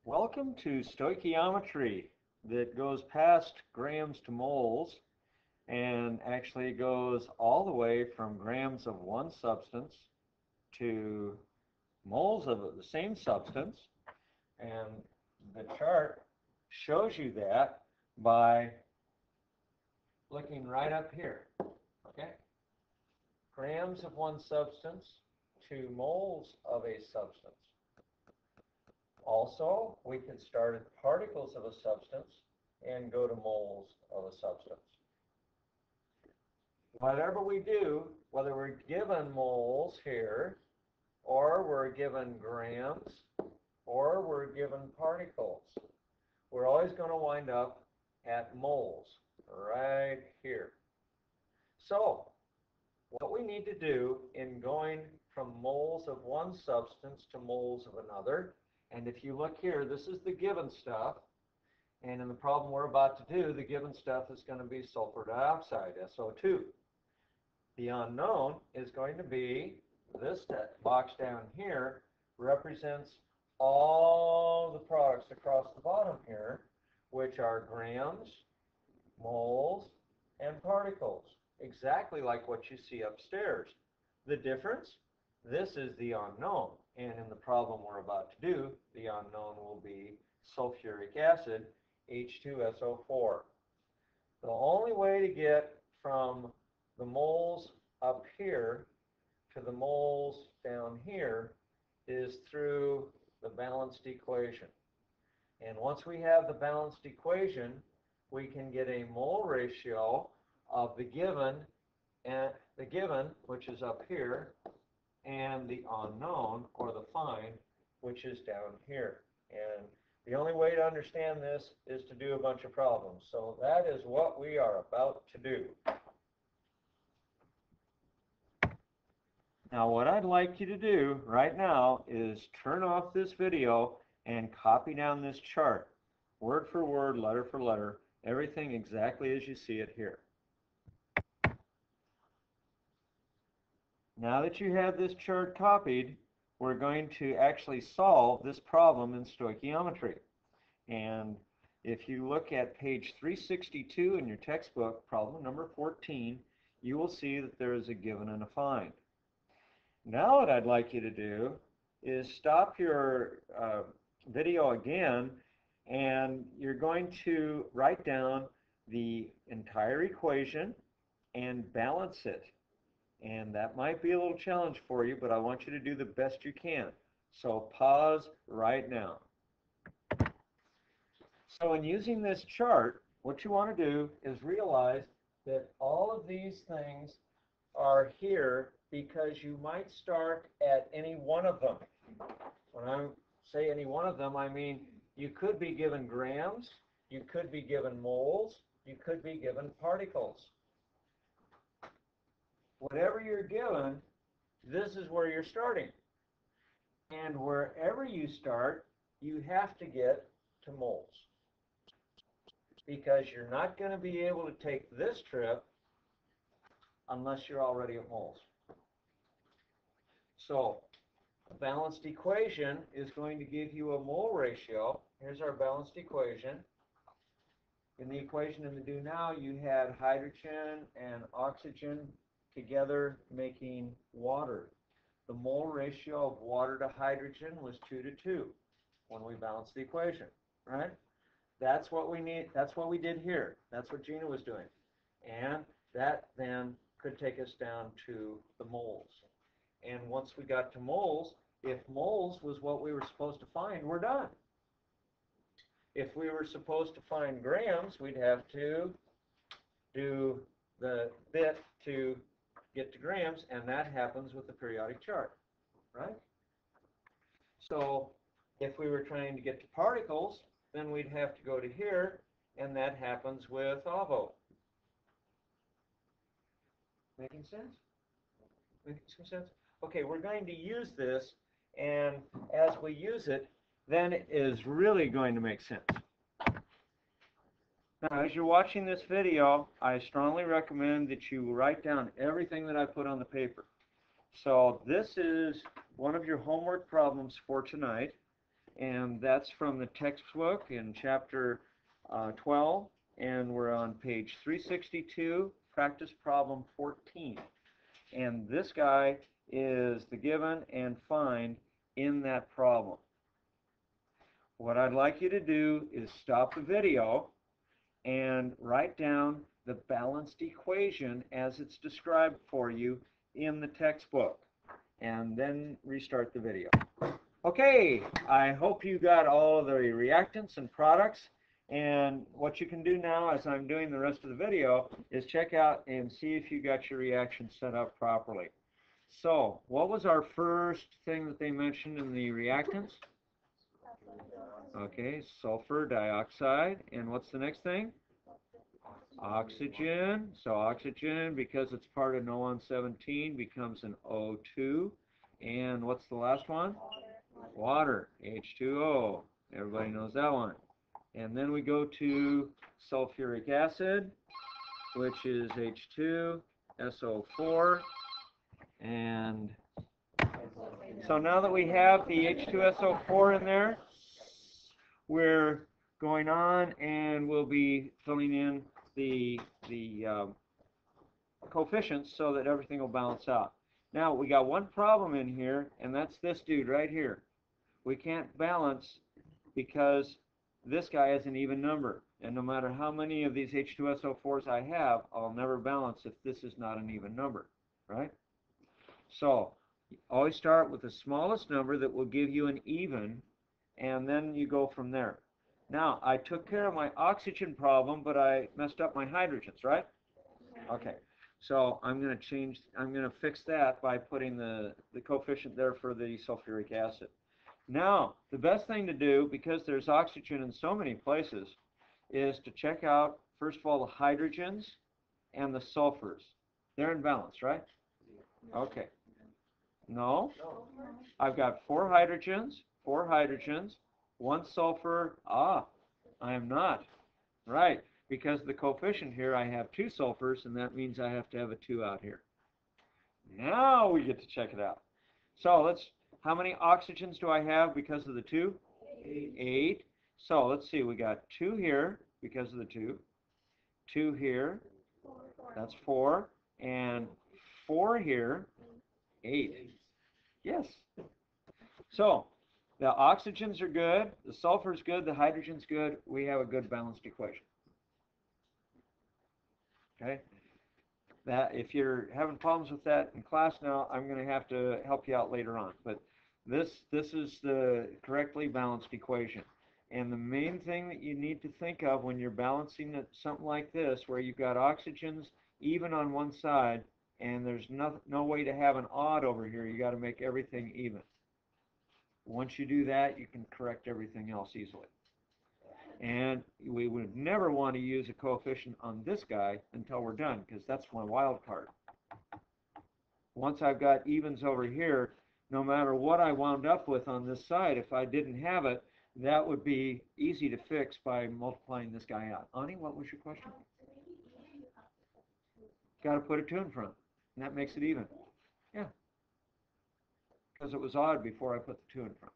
Welcome to stoichiometry that goes past grams to moles and actually goes all the way from grams of one substance to moles of the same substance. And the chart shows you that by looking right up here. Okay? Grams of one substance to moles of a substance. Also, we can start at particles of a substance and go to moles of a substance. Whatever we do, whether we're given moles here, or we're given grams, or we're given particles, we're always going to wind up at moles right here. So, what we need to do in going from moles of one substance to moles of another, and if you look here, this is the given stuff, and in the problem we're about to do, the given stuff is going to be sulfur dioxide, SO2. The unknown is going to be this box down here represents all the products across the bottom here, which are grams, moles, and particles, exactly like what you see upstairs. The difference? This is the unknown, and in the problem we're about to do, the unknown will be sulfuric acid, H2SO4. The only way to get from the moles up here to the moles down here is through the balanced equation. And once we have the balanced equation, we can get a mole ratio of the given, which is up here, and the unknown, or the find, which is down here. And the only way to understand this is to do a bunch of problems. So that is what we are about to do. Now what I'd like you to do right now is turn off this video and copy down this chart, word for word, letter for letter, everything exactly as you see it here. Now that you have this chart copied, we're going to actually solve this problem in stoichiometry. And if you look at page 362 in your textbook, problem number 14, you will see that there is a given and a find. Now what I'd like you to do is stop your video again, and you're going to write down the entire equation and balance it. And that might be a little challenge for you, but I want you to do the best you can. So pause right now. So in using this chart, what you want to do is realize that all of these things are here because you might start at any one of them. When I say any one of them, I mean you could be given grams, you could be given moles, you could be given particles. Whatever you're given, this is where you're starting. And wherever you start, you have to get to moles. Because you're not going to be able to take this trip unless you're already at moles. So, a balanced equation is going to give you a mole ratio. Here's our balanced equation. In the equation in the do now, you had hydrogen and oxygen together making water. The mole ratio of water to hydrogen was 2 to 2 when we balanced the equation, right? That's what we need. That's what we did here. That's what Gina was doing. And that then could take us down to the moles. And once we got to moles, if moles was what we were supposed to find, we're done. If we were supposed to find grams, we'd have to do the bit to get to grams, and that happens with the periodic chart, right? So if we were trying to get to particles, then we'd have to go to here, and that happens with AVO. Making sense? Making some sense? Okay, we're going to use this, and as we use it, then it is really going to make sense. Now, as you're watching this video, I strongly recommend that you write down everything that I put on the paper. So this is one of your homework problems for tonight. and that's from the textbook in chapter 12, and we're on page 362, practice problem 14. And this guy is the given and find in that problem. What I'd like you to do is stop the video and write down the balanced equation as it's described for you in the textbook, and then restart the video. Okay, I hope you got all of the reactants and products, and what you can do now as I'm doing the rest of the video is check out and see if you got your reaction set up properly. So, what was our first thing that they mentioned in the reactants? Okay, sulfur dioxide, and what's the next thing? Oxygen. So oxygen, because it's part of NO117, becomes an O2. And what's the last one? Water, H2O. Everybody knows that one. And then we go to sulfuric acid, which is H2SO4. And so now that we have the H2SO4 in there, we're going on and we'll be filling in the coefficients so that everything will balance out. Now, we got one problem in here, and that's this dude right here. We can't balance because this guy is an even number. And no matter how many of these H2SO4s I have, I'll never balance if this is not an even number, right? So, always start with the smallest number that will give you an even, and then you go from there. Now, I took care of my oxygen problem, but I messed up my hydrogens, right? Okay, so I'm going to fix that by putting the coefficient there for the sulfuric acid. Now, the best thing to do, because there's oxygen in so many places, is to check out, first of all, the hydrogens and the sulfurs. They're in balance, right? Okay. No? I've got four hydrogens, 1 sulfur. Ah, I am not. Right, because the coefficient here, I have 2 sulfurs, and that means I have to have a 2 out here. Now we get to check it out. So how many oxygens do I have because of the 2? 8. So let's see, we got 2 here because of the 2. 2 here, that's 4. And 4 here, 8. Yes. So, the oxygens are good, the sulfur's good, the hydrogen's good. We have a good balanced equation. Okay? That, if you're having problems with that in class now, I'm going to have to help you out later on. But this is the correctly balanced equation. And the main thing that you need to think of when you're balancing something like this, where you've got oxygens even on one side, and there's no way to have an odd over here, you got to make everything even. Once you do that, you can correct everything else easily. And we would never want to use a coefficient on this guy until we're done, because that's my wild card. Once I've got evens over here, no matter what I wound up with on this side, if I didn't have it, that would be easy to fix by multiplying this guy out. Ani, what was your question? Got to put a 2 in front, and that makes it even. Yeah. Because it was odd before I put the 2 in front.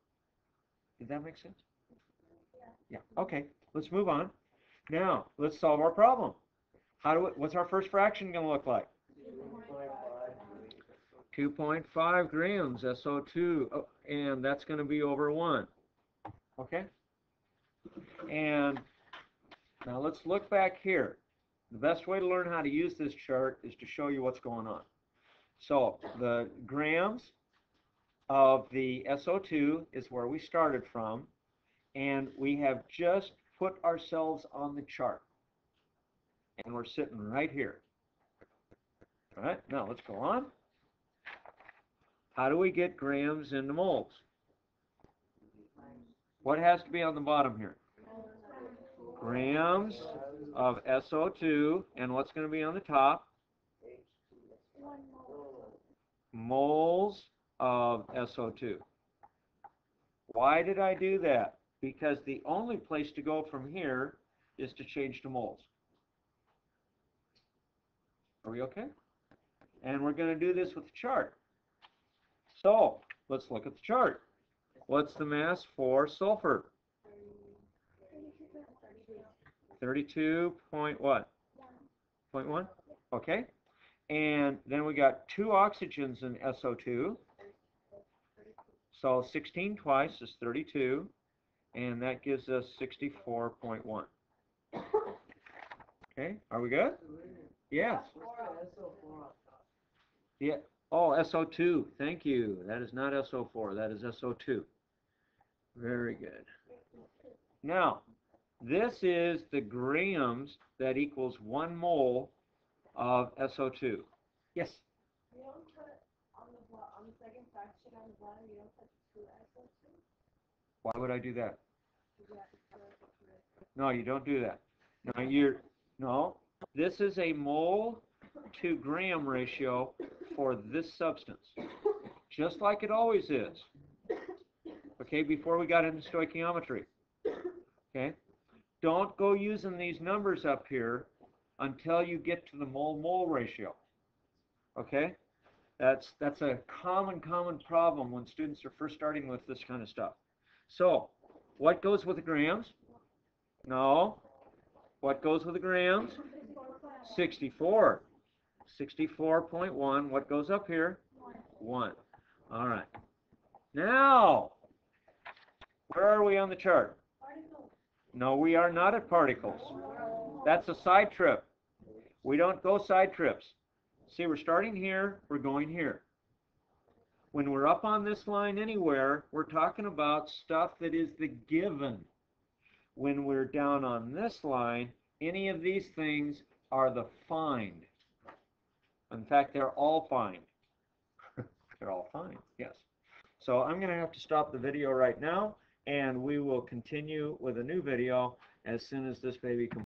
Did that make sense? Yeah. Okay. Let's move on. Now, let's solve our problem. What's our first fraction going to look like? 2.5 grams SO2, and that's going to be over 1. Okay? And now let's look back here. The best way to learn how to use this chart is to show you what's going on. So, the grams of the SO2 is where we started from, and we have just put ourselves on the chart. And we're sitting right here. All right, now let's go on. How do we get grams into moles? What has to be on the bottom here? Grams of SO2, and what's going to be on the top? Moles of SO2. Why did I do that? Because the only place to go from here is to change to moles. Are we okay? And we're going to do this with the chart. So, let's look at the chart. What's the mass for sulfur? 32 point what? 0.1? Okay. And then we got 2 oxygens in SO2. So 16 twice is 32. And that gives us 64.1. Okay, are we good? Yes. Yeah. Oh, SO2. Thank you. That is not SO4. That is SO2. Very good. Now, this is the grams that equals 1 mole of SO2. Yes? You don't put on the second fraction on the bottom, you don't put 2 SO2? Why would I do that? No, you don't do that. No, this is a mole to gram ratio for this substance, just like it always is. Okay, before we got into stoichiometry. Okay, don't go using these numbers up here until you get to the mole-mole ratio. Okay, that's a common problem when students are first starting with this kind of stuff. So, what goes with the grams? No. What goes with the grams? 64. 64.1. What goes up here? 1. All right. Now, where are we on the chart? No, we are not at particles. That's a side trip. We don't go side trips. See, we're starting here, we're going here. When we're up on this line anywhere, we're talking about stuff that is the given. When we're down on this line, any of these things are the find. In fact, they're all find. They're all find, yes. So I'm going to have to stop the video right now, and we will continue with a new video as soon as this baby completes.